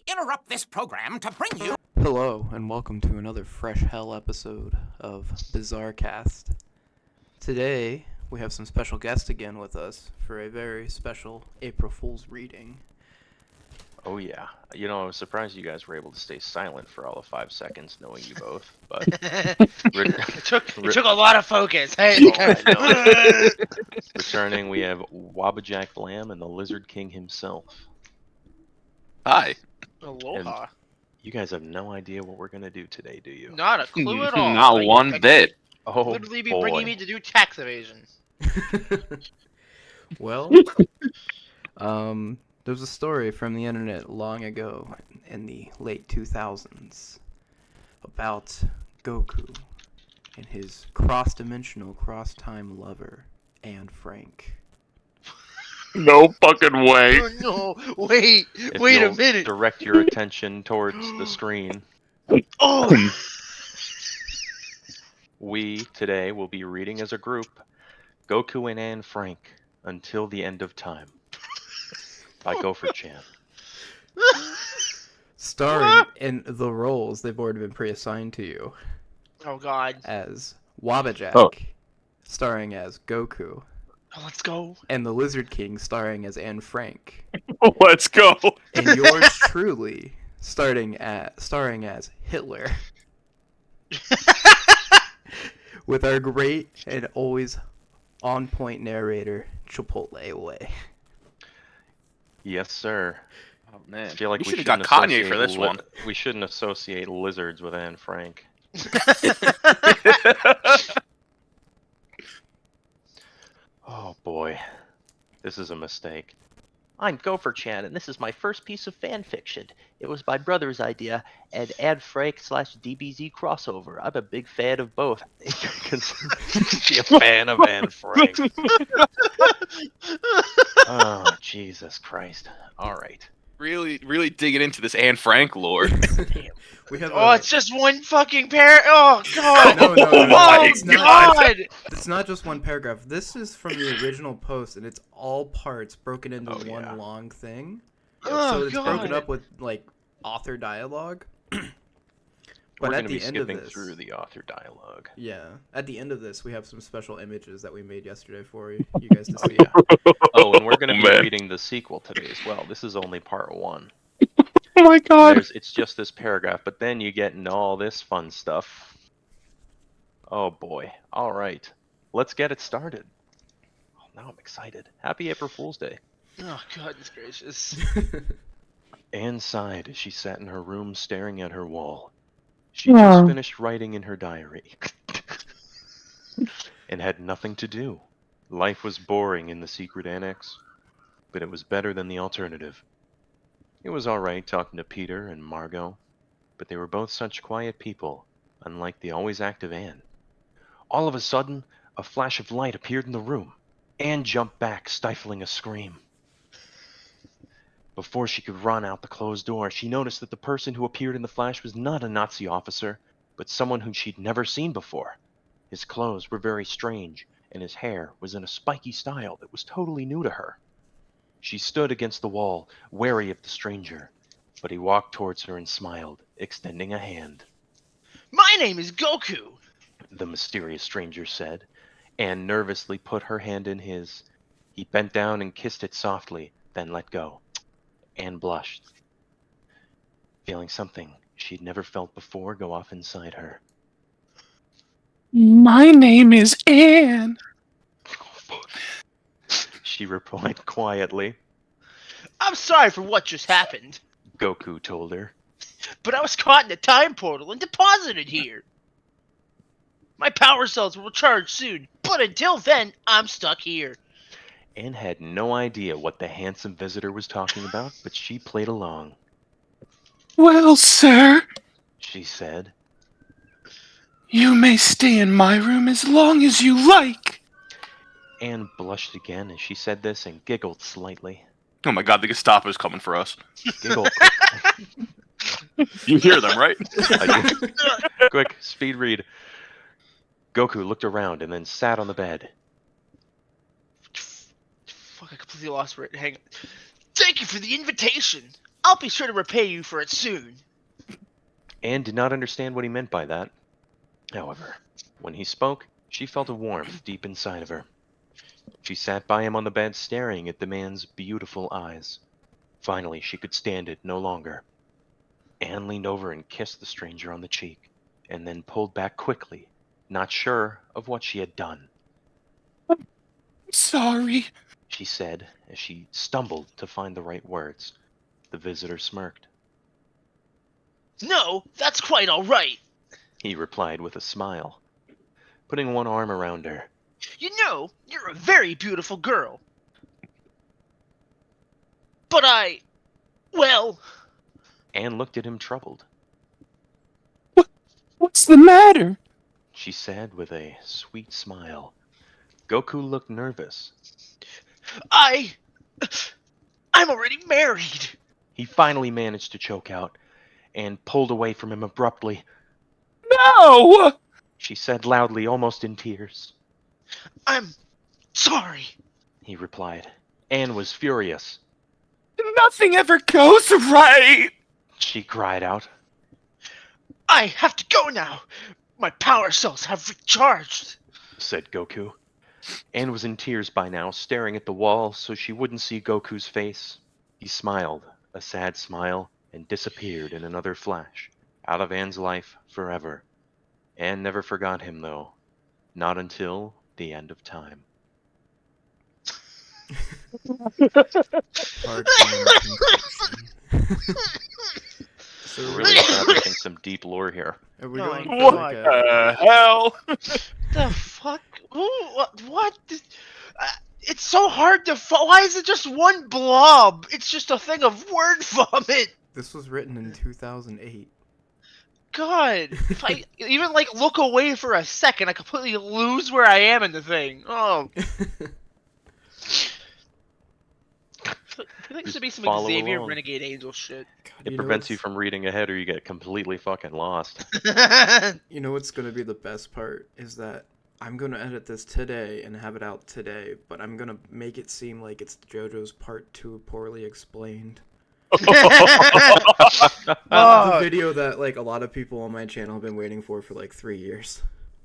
interrupt this program to bring you... Hello, and welcome to another Fresh Hell episode of Bizarre Cast. Today, we have some special guests again with us for a very special April Fool's reading. Oh yeah. You know, I was surprised you guys were able to stay silent for all of 5 seconds, knowing you both. But it took a lot of focus. Hey, I know. Returning, we have Wabajack Blam and the Lizard King himself. Hi. Aloha. You guys have no idea what we're gonna do today, do you? Not a clue at all. Not one bit. Oh Literally be boy. bringing me to do tax evasion. Well, there's a story from the internet long ago in the late 2000s about Goku and his cross-dimensional, cross-time lover, Anne Frank. No fucking way. Oh no! Wait If a you'll minute. Direct your attention towards the screen. Oh! We today will be reading as a group Goku and Anne Frank Until the End of Time by Gopher Chan. Starring in the roles they've already been pre-assigned to you Oh god. as Wabajack, starring as Goku, Oh, let's go. and the Lizard King starring as Anne Frank, Let's go. and yours truly starring as Hitler, with our great and always on-point narrator Chipotle Way. Yes, sir. Oh man. I feel like we we should have shouldn't got Kanye associate for this one. We shouldn't associate lizards with Anne Frank. Oh boy, this is a mistake. I'm Gopher Chan, and this is my first piece of fan fiction. It was my brother's idea, and Ad Frank / DBZ crossover. I'm a big fan of both. Be a fan of Anne Frank. Oh, Jesus Christ. All right. Really digging into this Anne Frank lore. We have Oh, it's just one fucking pair. Oh god. No, Oh it's not. god. It's not just one paragraph. This is from the original post, and it's all parts broken into Oh, yeah. one long thing. Oh, So it's broken God. up with like author dialogue. We're But going at to be the end of skipping this, through the author dialogue. yeah, at the end of this, we have some special images that we made yesterday for you guys to Oh, see. yeah. Oh, and we're going to be Man. reading the sequel today as well. This is only part 1. Oh my god. It's just this paragraph, but then you get into all this fun stuff. Oh boy. All right. Let's get it started. Oh, now I'm excited. Happy April Fool's Day. Oh goodness gracious. Anne sighed as she sat in her room staring at her wall. She just finished writing in her diary and had nothing to do. Life was boring in the secret annex, but it was better than the alternative. It was alright talking to Peter and Margot, but they were both such quiet people, unlike the always active Anne. All of a sudden, a flash of light appeared in the room. Anne jumped back, stifling a scream. Before she could run out the closed door, she noticed that the person who appeared in the flash was not a Nazi officer, but someone whom she'd never seen before. His clothes were very strange, and his hair was in a spiky style that was totally new to her. She stood against the wall, wary of the stranger, but he walked towards her and smiled, extending a hand. My name is Goku. The mysterious stranger said. Anne nervously put her hand in his. He bent down and kissed it softly, then let go. Anne blushed, feeling something she'd never felt before go off inside her. My name is Anne. She replied quietly. I'm sorry for what just happened, Goku told her. but I was caught in a time portal and deposited here. My power cells will recharge soon, but until then, I'm stuck here. Anne had no idea what the handsome visitor was talking about, but she played along. Well, sir, She said. you may stay in my room as long as you like. Anne blushed again as she said this and giggled slightly. Oh my god, the Gestapo's coming for us. Giggled You hear them, right? I did. Quick, speed read. Goku looked around and then sat on the bed. Fuck, I completely lost for it. Hang on. Thank you for the invitation. I'll be sure to repay you for it soon. Anne did not understand what he meant by that. However, when he spoke, she felt a warmth deep inside of her. She sat by him on the bed staring at the man's beautiful eyes. Finally, she could stand it no longer. Anne leaned over and kissed the stranger on the cheek, and then pulled back quickly, not sure of what she had done. Sorry. She said as she stumbled to find the right words. The visitor smirked. No, that's quite all right. He replied with a smile, putting one arm around her. You know, you're a very beautiful girl. But well, Anne looked at him troubled. What's the matter? She said with a sweet smile. Goku looked nervous. I'm already married. He finally managed to choke out and pulled away from him abruptly. No! She said loudly, almost in tears. I'm sorry. He replied. Anne was furious. Nothing ever goes right! She cried out. I have to go now. My power cells have recharged, Said Goku. Anne was in tears by now, staring at the wall so she wouldn't see Goku's face. He smiled, a sad smile, and disappeared in another flash, out of Anne's life forever. Anne never forgot him, though. Not until the end of time. Part one conclusion. So We're really establishing some deep lore here. are we Oh going my for What like a the hell? The fuck? What? It's so hard to why is it just one blob? It's just a thing of word vomit. This was written in 2008. God, if I even like look away for a second, I completely lose where I am in the thing. Oh, I think this should be some follow Xavier along. Renegade Angel shit. God, It prevents you from reading ahead or you get completely fucking lost. You know what's gonna be the best part is that I'm gonna edit this today and have it out today, but I'm gonna make it seem like it's JoJo's Part 2 poorly explained. The Oh, video that like a lot of people on my channel have been waiting for like 3 years.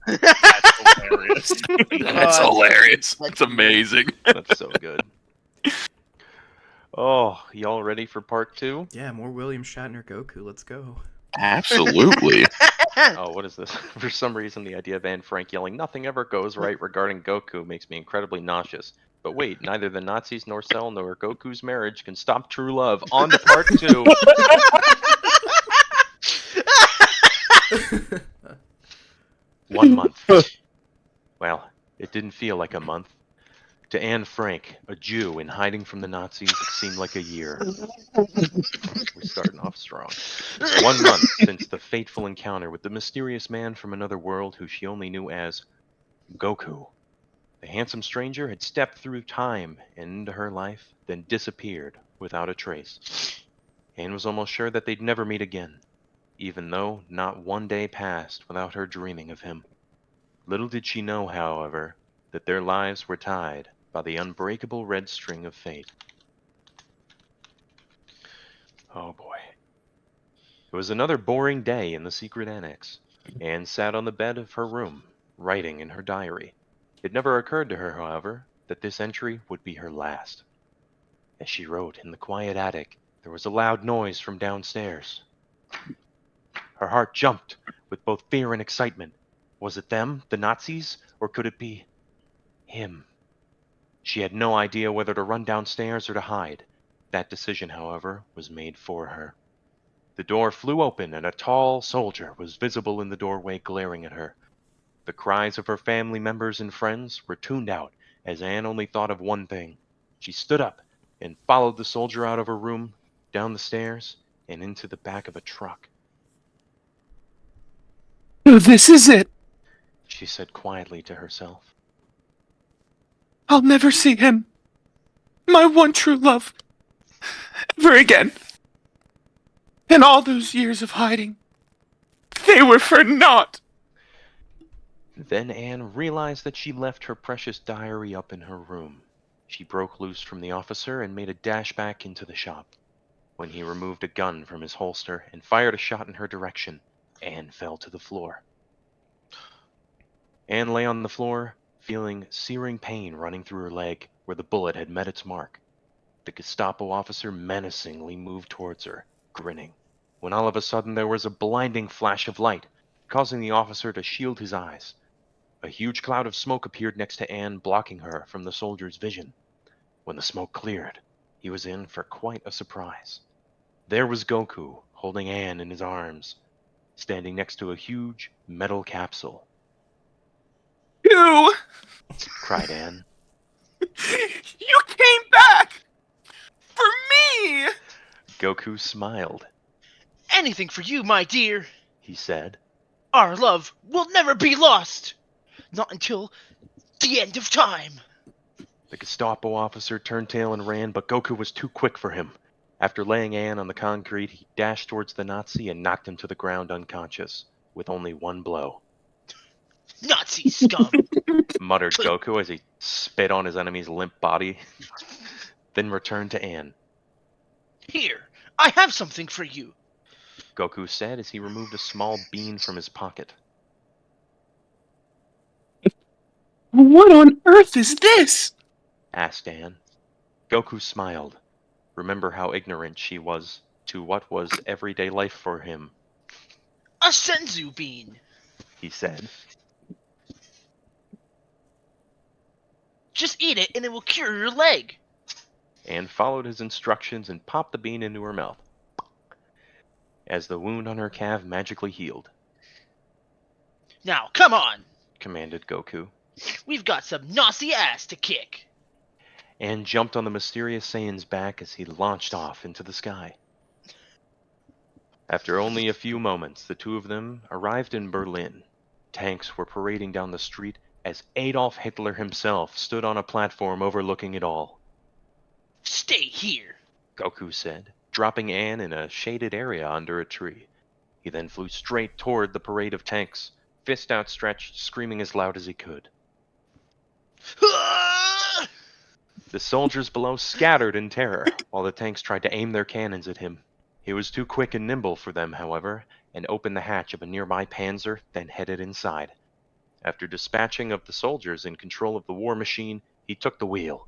That's hilarious. That's God. hilarious. That's amazing. That's so good. Oh, y'all ready for part 2? Yeah, more William Shatner Goku. Let's go. Absolutely. Oh, what is this? For some reason, the idea of Anne Frank yelling, "Nothing ever goes right" regarding Goku makes me incredibly nauseous. But wait, neither the Nazis nor Cell nor Goku's marriage can stop true love. On to part 2. 1 month. Well, it didn't feel like a month. To Anne Frank, a Jew in hiding from the Nazis, it seemed like a year. We're starting off strong. 1 month since the fateful encounter with the mysterious man from another world who she only knew as Goku. The handsome stranger had stepped through time and into her life, then disappeared without a trace. Anne was almost sure that they'd never meet again, even though not one day passed without her dreaming of him. Little did she know, however, that their lives were tied by the unbreakable red string of fate. Oh boy. It was another boring day in the secret annex. Anne sat on the bed of her room, writing in her diary. It never occurred to her, however, that this entry would be her last. As she wrote in the quiet attic, there was a loud noise from downstairs. Her heart jumped with both fear and excitement. Was it them, the Nazis, or could it be him? She had no idea whether to run downstairs or to hide. That decision, however, was made for her. The door flew open and a tall soldier was visible in the doorway glaring at her. The cries of her family members and friends were tuned out as Anne only thought of one thing. She stood up and followed the soldier out of her room, down the stairs, and into the back of a truck. This is it. She said quietly to herself. I'll never see him. My one true love. Ever again. And all those years of hiding. They were for naught. Then Anne realized that she left her precious diary up in her room. She broke loose from the officer and made a dash back into the shop. When he removed a gun from his holster and fired a shot in her direction, Anne fell to the floor. Anne lay on the floor, feeling searing pain running through her leg where the bullet had met its mark. The Gestapo officer menacingly moved towards her, grinning, when all of a sudden there was a blinding flash of light, causing the officer to shield his eyes. A huge cloud of smoke appeared next to Anne, blocking her from the soldier's vision. When the smoke cleared, he was in for quite a surprise. There was Goku, holding Anne in his arms, standing next to a huge metal capsule. You! Cried Anne. You came back! For me! Goku smiled. Anything for you, my dear. He said. Our love will never be lost. Not until the end of time. The Gestapo officer turned tail and ran, but Goku was too quick for him. After laying Anne on the concrete, he dashed towards the Nazi and knocked him to the ground unconscious, with only one blow. Nazi scum. Muttered Goku as he spit on his enemy's limp body, then returned to Anne. Here, I have something for you. Goku said as he removed a small bean from his pocket. What on earth is this? Asked Anne. Goku smiled. Remember how ignorant she was to what was everyday life for him. A senzu bean. He said. Just eat it and it will cure your leg. Anne followed his instructions and popped the bean into her mouth, as the wound on her calf magically healed. Now, come on. Commanded Goku. We've got some Nazi ass to kick. Anne jumped on the mysterious Saiyan's back as he launched off into the sky. After only a few moments, the two of them arrived in Berlin. Tanks were parading down the street as Adolf Hitler himself stood on a platform overlooking it all. Stay here, Goku said, dropping Anne in a shaded area under a tree. He then flew straight toward the parade of tanks, fist outstretched, screaming as loud as he could. Ah! The soldiers below scattered in terror, while the tanks tried to aim their cannons at him. He was too quick and nimble for them, however, and opened the hatch of a nearby Panzer, then headed inside. After dispatching of the soldiers in control of the war machine, he took the wheel.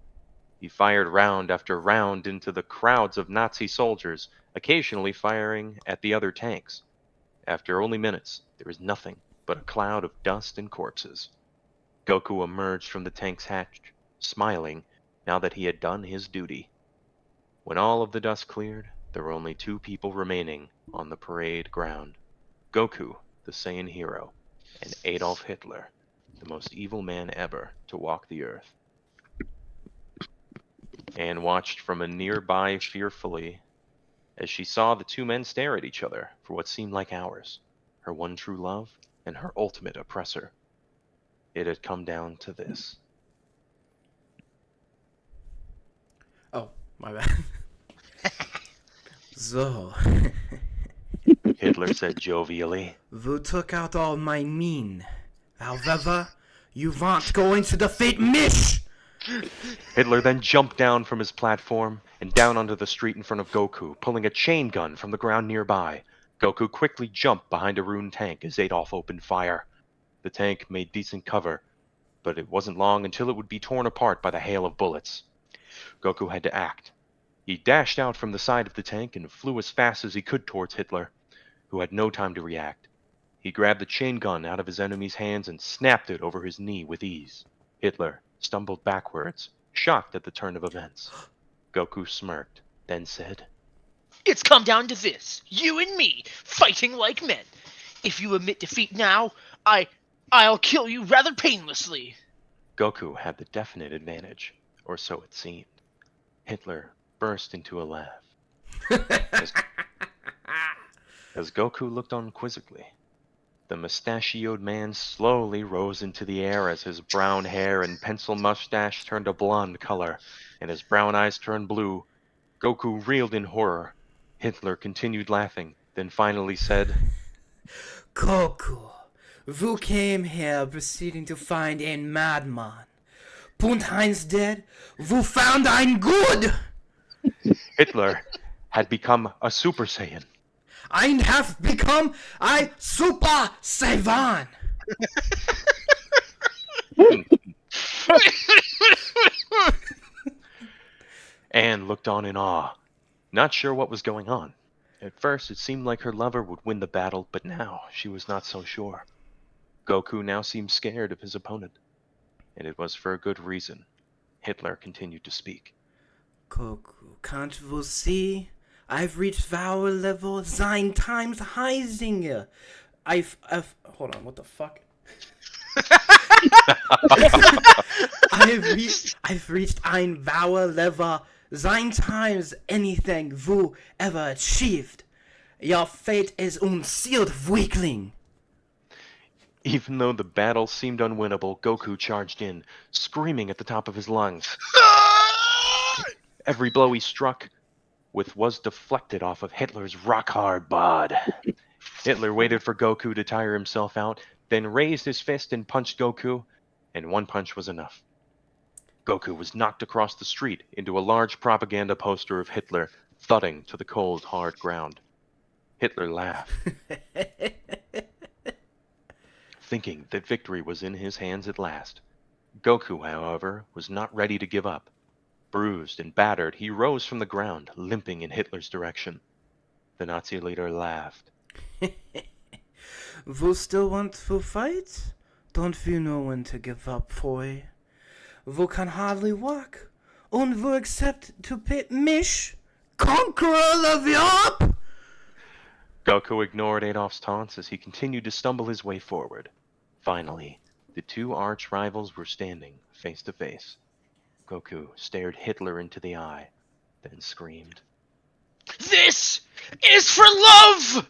He fired round after round into the crowds of Nazi soldiers, occasionally firing at the other tanks. After only minutes, there was nothing but a cloud of dust and corpses. Goku emerged from the tank's hatch, smiling, now that he had done his duty. When all of the dust cleared, there were only two people remaining on the parade ground. Goku, the Saiyan hero, and Adolf Hitler, the most evil man ever to walk the earth. Anne watched from a nearby fearfully as she saw the two men stare at each other for what seemed like hours, her one true love and her ultimate oppressor. It had come down to this. Oh, my bad. So, Hitler said jovially. you took out all my mean. However, you weren't going to defeat mich! Hitler then jumped down from his platform and down onto the street in front of Goku, pulling a chain gun from the ground nearby. Goku quickly jumped behind a ruined tank as Adolf opened fire. The tank made decent cover, but it wasn't long until it would be torn apart by the hail of bullets. Goku had to act. He dashed out from the side of the tank and flew as fast as he could towards Hitler, who had no time to react. He grabbed the chain gun out of his enemy's hands and snapped it over his knee with ease. Hitler stumbled backwards, shocked at the turn of events. Goku smirked, then said, It's come down to this. You and me, fighting like men. If you admit defeat now, I'll kill you rather painlessly. Goku had the definite advantage, or so it seemed. Hitler burst into a laugh. As Goku looked on quizzically, the mustachioed man slowly rose into the air as his brown hair and pencil mustache turned a blonde color, and his brown eyes turned blue. Goku reeled in horror. Hitler continued laughing, then finally said, Goku, you came here proceeding to find a madman. Und eins dead, you found ein good! Hitler had become a Super Saiyan. I have become a Super Saiyan. Anne looked on in awe, not sure what was going on. At first, it seemed like her lover would win the battle, but now she was not so sure. Goku now seemed scared of his opponent, and it was for a good reason. Hitler continued to speak. Goku, can't you see? I've reached power level 9 times higher. Hold on, what the fuck? I've reached ein power level 9 times anything you ever achieved. Your fate is unsealed, weakling. Even though the battle seemed unwinnable, Goku charged in, screaming at the top of his lungs. Every blow he struck with was deflected off of Hitler's rock-hard bod. Hitler waited for Goku to tire himself out, then raised his fist and punched Goku, and one punch was enough. Goku was knocked across the street into a large propaganda poster of Hitler, thudding to the cold, hard ground. Hitler laughed, thinking that victory was in his hands at last. Goku, however, was not ready to give up. Bruised and battered, he rose from the ground, limping in Hitler's direction. The Nazi leader laughed. You still want to fight? Don't you know when to give up, boy? You can hardly walk, and you accept to pit Mish, conqueror of Europe? Goku ignored Adolf's taunts as he continued to stumble his way forward. Finally, the two arch rivals were standing face to face. Goku stared Hitler into the eye, then screamed, This is for love!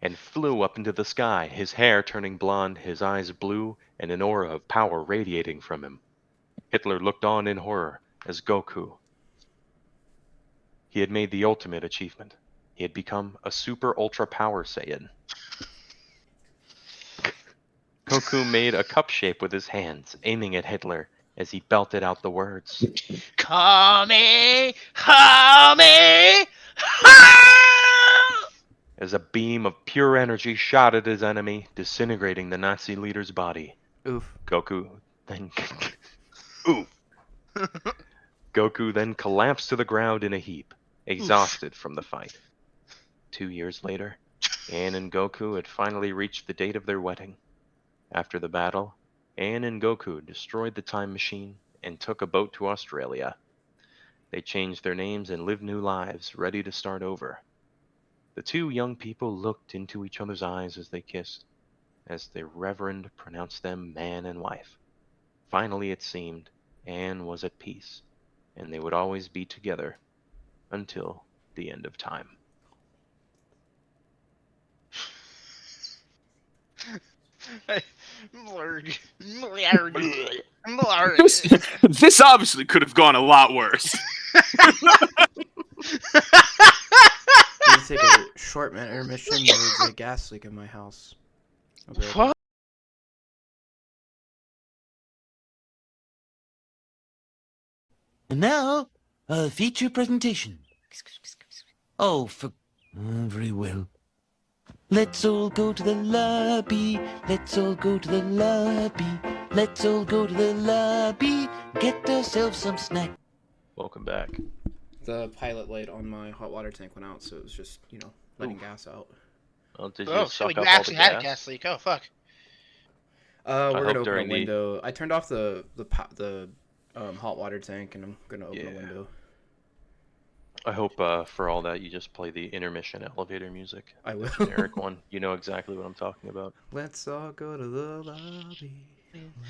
and flew up into the sky, his hair turning blonde, his eyes blue, and an aura of power radiating from him. Hitler looked on in horror as Goku. He had made the ultimate achievement. He had become a super ultra power Saiyan. Goku made a cup shape with his hands, aiming at Hitler as he belted out the words. Kame! Kame! Ha! As a beam of pure energy shot at his enemy, disintegrating the Nazi leader's body. Oof. Goku then Oof. Goku then collapsed to the ground in a heap, exhausted from the fight. 2 years later, Anne and Goku had finally reached the date of their wedding. After the battle, Anne and Goku destroyed the time machine and took a boat to Australia. They changed their names and lived new lives, ready to start over. The two young people looked into each other's eyes as they kissed, as the Reverend pronounced them man and wife. Finally, it seemed, Anne was at peace, and they would always be together until the end of time. This obviously could have gone a lot worse. Need to take a short intermission. There's a gas leak in my house. What? And now, a feature presentation. Oh, very well. Let's all go to the lobby. Let's all go to the lobby. Let's all go to the lobby. Get ourselves some snack. Welcome back. The pilot light on my hot water tank went out, so it was just, letting gas out. Well, did you Oh, suck so you up actually all the had gas? a gas leak. Oh, fuck. We're gonna hope open a during the- window. I turned off the hot water tank, and I'm gonna open a Yeah. window. I hope for all that you just play the intermission elevator music. I will. Generic one. You know exactly what I'm talking about. Let's all go to the lobby.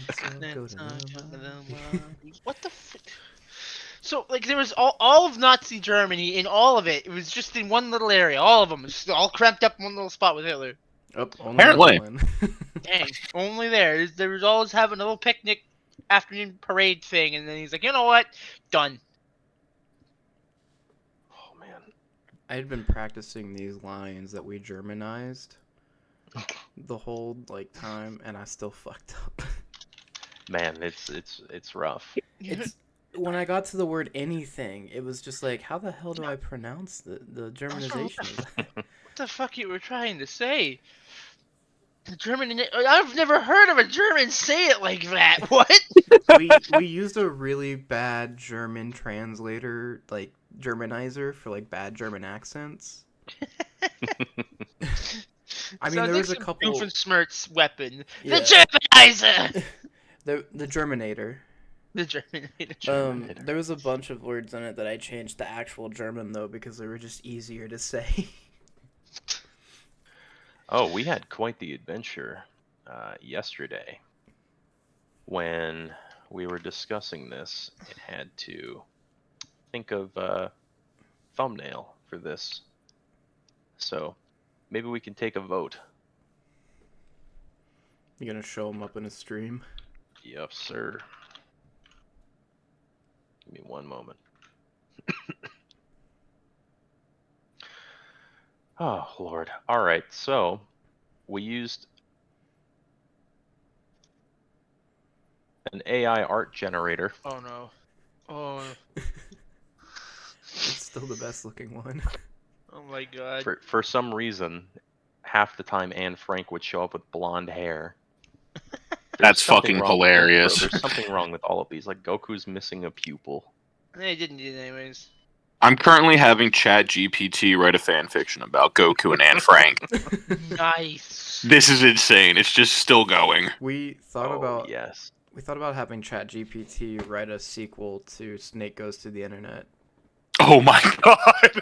Let's all go to the lobby. What the So, like, there was all of Nazi Germany, in all of it. It was just in one little area. All of them. It was just all cramped up in one little spot with Hitler. Oh, only Apparently. one. Dang. Only there. There was always having a little picnic afternoon parade thing, and then he's like, you know what? Done. Oh man. I had been practicing these lines that we Germanized the whole time, and I still fucked up. Man, it's rough. It's when I got to the word anything, it was just like, how the hell do I pronounce the Germanization of that? What the fuck you were trying to say? The German. I've never heard of a German say it like that. What? We used a really bad German translator, like Germanizer, for like bad German accents. I mean, there was a couple. Doofenshmirtz weapon. Yeah. The Germanizer. The Germinator. The Germanator. Germinator. There was a bunch of words in it that I changed to actual German though because they were just easier to say. Oh, we had quite the adventure yesterday when we were discussing this and had to think of a thumbnail for this. So maybe we can take a vote. You gonna show them up in a stream? Yes, sir. Give me one moment. Oh, Lord. All right, so we used an AI art generator. Oh no. Oh. It's still the best looking one. Oh my god. For some reason, half the time Anne Frank would show up with blonde hair. That's something fucking wrong with hilarious. There's something wrong with all of these. Like, Goku's missing a pupil. They didn't need it anyways. I'm currently having ChatGPT write a fan fiction about Goku and Anne Frank. Nice. This is insane. It's just still going. We thought about Yes. we thought about having ChatGPT write a sequel to Snake Goes to the Internet. Oh my god.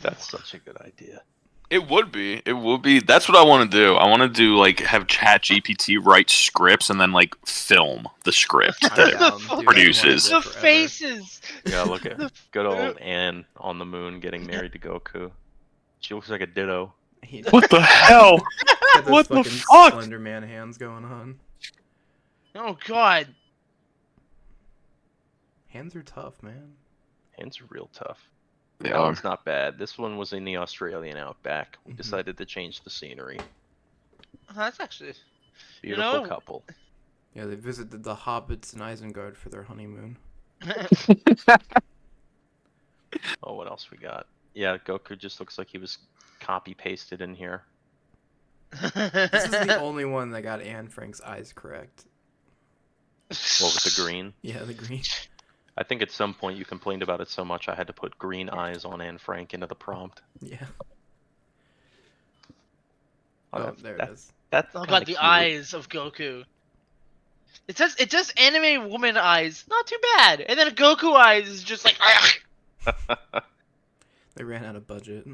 That's such a good idea. It would be. It would be. That's what I want to do. I want to do like have ChatGPT write scripts and then like film the script I'm that down, dude. I've produces. wanted The it forever. faces. Yeah, look at good old Anne on the moon getting married to Goku. She looks like a ditto. He- What the hell? got those What the fucking fuck? Slender Man hands going on. Oh god. Hands are tough, man. Hands are real tough. They That are. one's not bad. This one was in the Australian outback. We Mhm. decided to change the scenery. That's actually. Beautiful know- couple. Yeah, they visited the hobbits in Isengard for their honeymoon. Oh, what else we got? Yeah, Goku just looks like he was copy pasted in here. This is the only one that got Anne Frank's eyes correct. What with the green? Yeah, the green. I think at some point you complained about it so much I had to put green eyes on Anne Frank into the prompt. Yeah. Oh, Oh, that's- there it that- is. That's Oh kinda god, the cute. eyes of Goku. It says anime woman eyes, not too bad. And then Goku eyes is just like They ran out of budget.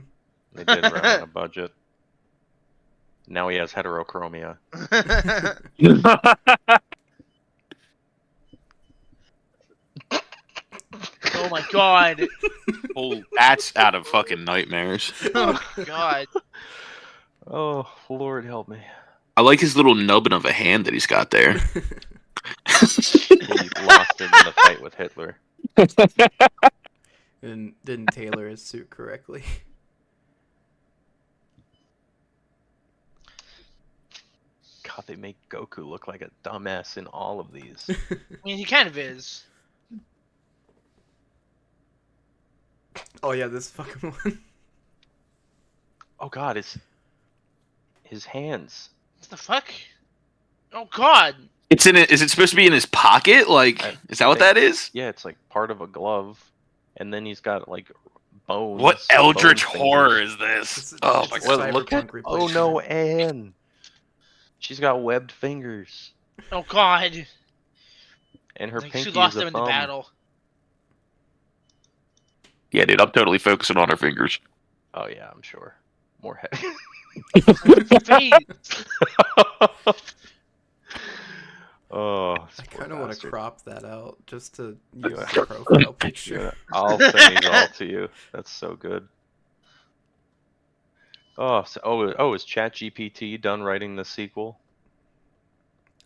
They did run on a budget. Now he has heterochromia. Oh my god. Oh, that's out of fucking nightmares. Oh god. Oh, Lord help me. I like his little nubbin of a hand that he's got there. He lost it in the fight with Hitler. And didn't tailor his suit correctly. God, they make Goku look like a dumbass in all of these. I mean, he kind of is. Oh yeah, this fucking one. Oh God, his hands. What the fuck? Oh god. It's in it. Is it supposed to be in his pocket? Like, is that what that is? Yeah, it's like part of a glove, and then he's got like bones. What bone eldritch fingers. horror is this? It's- Oh it's my a god! Well, look at. Cyberpunk Oh no, replacement. Anne. She's got webbed fingers, Oh god. and her Like, pinky she lost is a him in the thumb. battle. Yeah, dude, I'm totally focusing on her fingers. Oh yeah, I'm sure. More head. Face. Oh, I kind of want to bastard. crop that out just to Yeah. use the profile picture. Yeah, I'll send these all to you. That's so good. Oh, is ChatGPT done writing the sequel?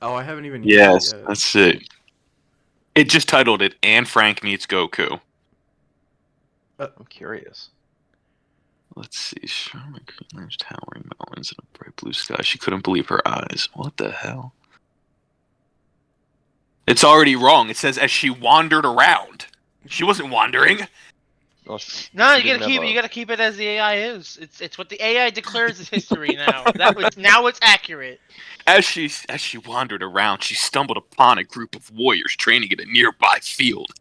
Oh, I haven't even used Yes, it yet. that's it. It just titled it "Anne Frank meets Goku." I'm curious. Let's see. Charmin there's towering mountains and a bright blue sky. She couldn't believe her eyes. What the hell? It's already wrong. It says as she wandered around. She wasn't wandering. Well, No, she you gotta didn't have keep it. You gotta keep it as the AI is. It's what the AI declares as history now. Now it's accurate. As she wandered around, she stumbled upon a group of warriors training in a nearby field.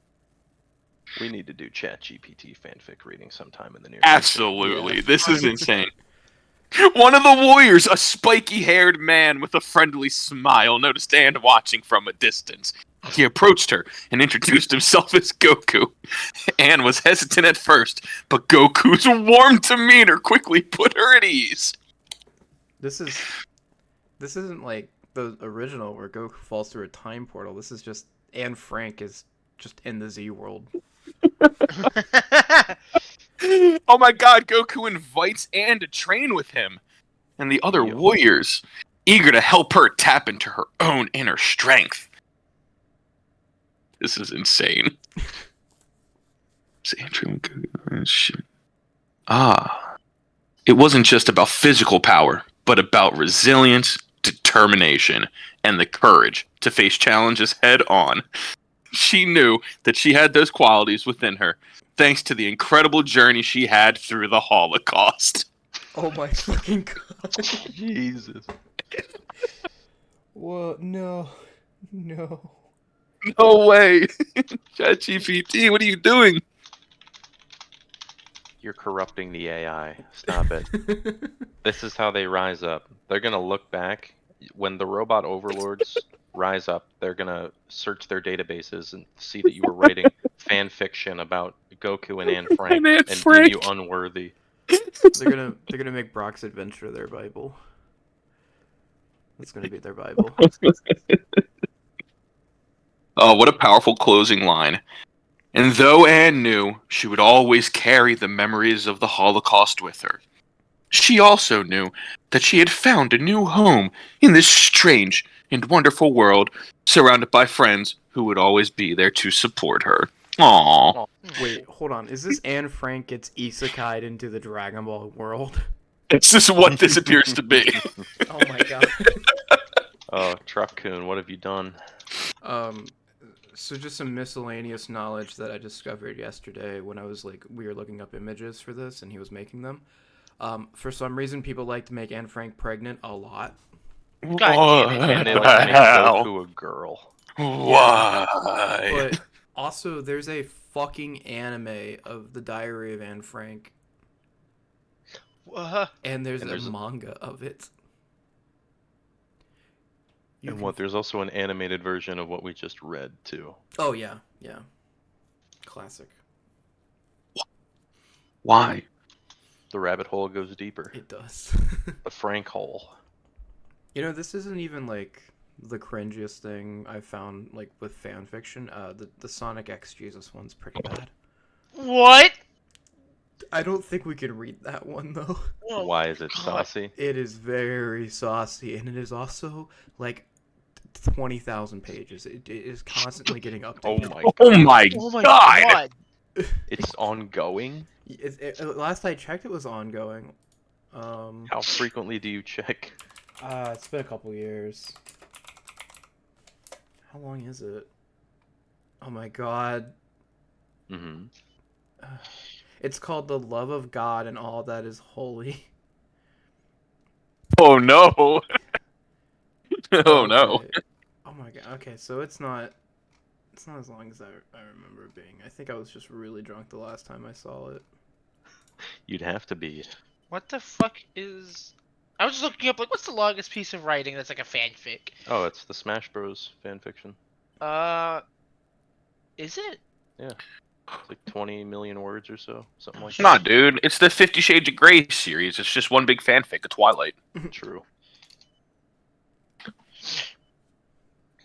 We need to do ChatGPT fanfic reading sometime in the near Absolutely. Yeah. This is insane. One of the warriors, a spiky-haired man with a friendly smile, noticed Anne watching from a distance. He approached her and introduced himself as Goku. Anne was hesitant at first, but Goku's warm demeanor quickly put her at ease. This isn't like the original where Goku falls through a time portal. This is just Anne Frank is just in the Z world. Oh my god, Goku invites Anne to train with him and the other warriors, eager to help her tap into her own inner strength. This is insane. It wasn't just about physical power, but about resilience, determination, and the courage to face challenges head on. She knew that she had those qualities within her, thanks to the incredible journey she had through the Holocaust. Oh my fucking god. Jesus. What? No. No. No way. ChatGPT, what are you doing? You're corrupting the AI. Stop it. This is how they rise up. They're gonna look back when the robot overlords rise up. They're gonna search their databases and see that you were writing fan fiction about Goku and Anne Frank Anne and Frank. deem you unworthy. They're gonna make Brock's Adventure their Bible. That's gonna be their Bible. Oh, what a powerful closing line. And though Anne knew she would always carry the memories of the Holocaust with her, she also knew that she had found a new home in this strange and wonderful world, surrounded by friends who would always be there to support her. Aww. Wait, hold on. Is this Anne Frank gets isekai'd into the Dragon Ball world? This is what this appears to be. Oh my god. Oh, Truck-kun, what have you done? So just some miscellaneous knowledge that I discovered yesterday when we were looking up images for this and he was making them. For some reason, people like to make Anne Frank pregnant a lot. And they like to make Goku a girl. Why? But also, there's a fucking anime of the Diary of Anne Frank. And there's a manga of it. There's also an animated version of what we just read, too. Oh, yeah. Classic. Why? The rabbit hole goes deeper. It does. The Frank hole. You know, this isn't even, like, the cringiest thing I've found, like, with fan fiction. The Sonic X Jesus one's pretty bad. What? I don't think we can read that one, though. Why is it saucy? It is very saucy, and it is also, like, 20,000 pages. It is constantly getting updated. Oh my god! It's ongoing? Last I checked, it was ongoing. How frequently do you check? It's been a couple years. How long is it? Oh my god. Mm-hmm. It's called The Love of God and All That Is Holy. Oh no! Oh Okay. no! Oh my god. Okay, so it's not as long as I remember it being. I think I was just really drunk the last time I saw it. You'd have to be. What the fuck is... I was just looking up, like, what's the longest piece of writing that's like a fanfic? Oh, it's the Smash Bros. Fanfiction. Is it? Yeah. It's like 20 million words or so. Something like that. Nah, dude. It's the 50 Shades of Grey series. It's just one big fanfic of Twilight. True.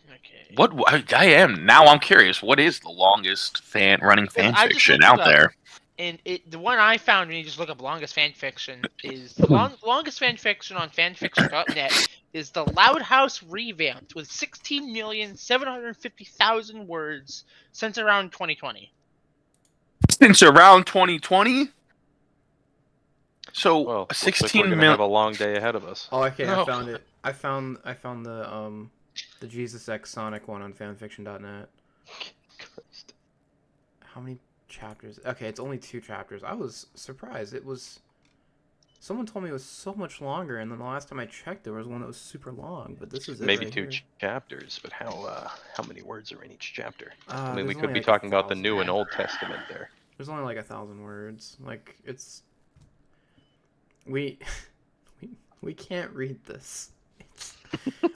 Okay. What? I am. Now I'm curious. What is the longest running I just fanfiction looked out it up. there? And the one I found when you just look up longest fanfiction is longest fanfiction on fanfiction.net is the Loud House Revamped with 16,750,000 words since around 2020. Since around 2020? So, Well, looks like 16 we're gonna million. have a long day ahead of us. Oh, okay, No. I found it. I found the The Jesus X Sonic one on fanfiction.net. Christ. How many chapters? Okay, it's only 2 chapters. I was surprised. It was... Someone told me it was so much longer, and then the last time I checked, there was one that was super long. But this is it Maybe right 2 here. chapters, but how many words are in each chapter? I mean, There's we could only be like talking about the 1,000. New and Old Testament there. There's only like 1,000 words. Like, it's... We can't read this.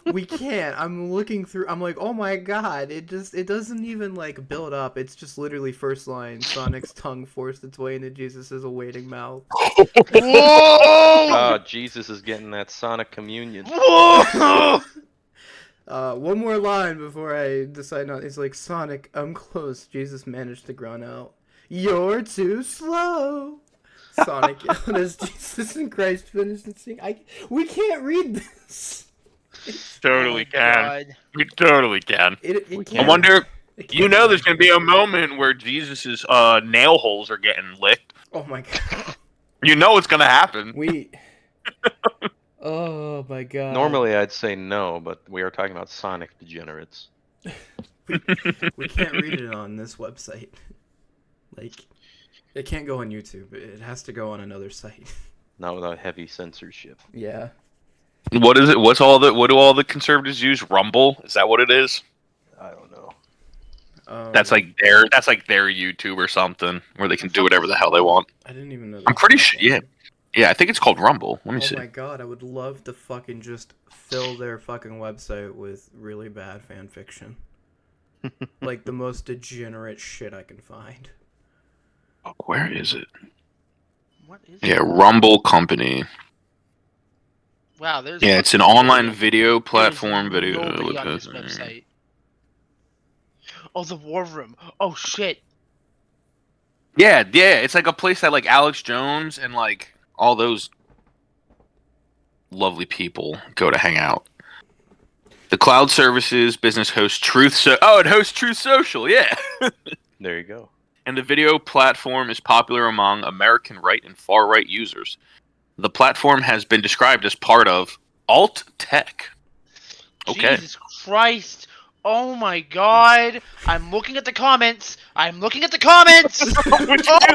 We can't. I'm looking through. I'm like, oh my god! It doesn't even like build up. It's just literally first line. Sonic's tongue forced its way into Jesus' awaiting mouth. Whoa! Oh, Jesus is getting that Sonic communion. Whoa! One more line before I decide not. It's like, Sonic, I'm close. Jesus managed to grunt out, "You're too slow." Sonic yelled as Jesus and Christ finished the scene. We can't read this. Totally can. God. We totally can. It We I can't. wonder. It You can't know, be there's gonna be a moment where Jesus's nail holes are getting licked. Oh my god. You know it's gonna happen. Oh my god. Normally I'd say no, but we are talking about Sonic degenerates. we can't read it on this website. Like, it can't go on YouTube. It has to go on another site. Not without heavy censorship. Yeah. What is it? What do all the conservatives use? Rumble? Is that what it is? I don't know. That's like their YouTube or something where they can do whatever the hell they want. I didn't even know. I'm pretty sure. Yeah, I think it's called Rumble. Let me see. Oh my god, I would love to fucking just fill their fucking website with really bad fan fiction. Like the most degenerate shit I can find. Oh, where is it? What is Yeah, it? Rumble Company. Wow, there's Yeah, it's an fucking online nobody- video there's platform. Video. nobody on this website. Oh, the War Room. Oh shit. Yeah. It's like a place that like Alex Jones and like all those lovely people go to hang out. The cloud services business hosts it hosts Truth Social. Yeah. There you go. And the video platform is popular among American right and far right users. The platform has been described as part of alt tech. Okay. Jesus Christ. Oh my god. I'm looking at the comments. Oh my god.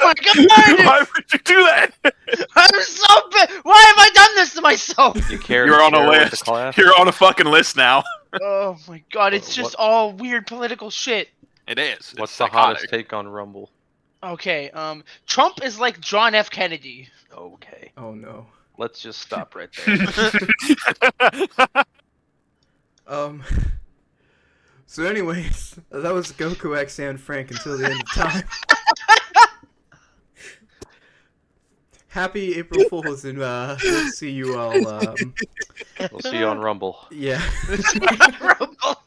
Why would you do that? I'm so bad. Why have I done this to myself? You care You're to on a share with the list. class? You're on a fucking list now. Oh my god, it's What- just all weird political shit. It is. What's It's the psychotic. hottest take on Rumble? Okay, Trump is like John F. Kennedy. Okay. Oh no. Let's just stop right there. So anyways, that was Goku X and Frank until the end of time. Happy April Fools, and we'll see you all. We'll see you on Rumble. Yeah. Rumble.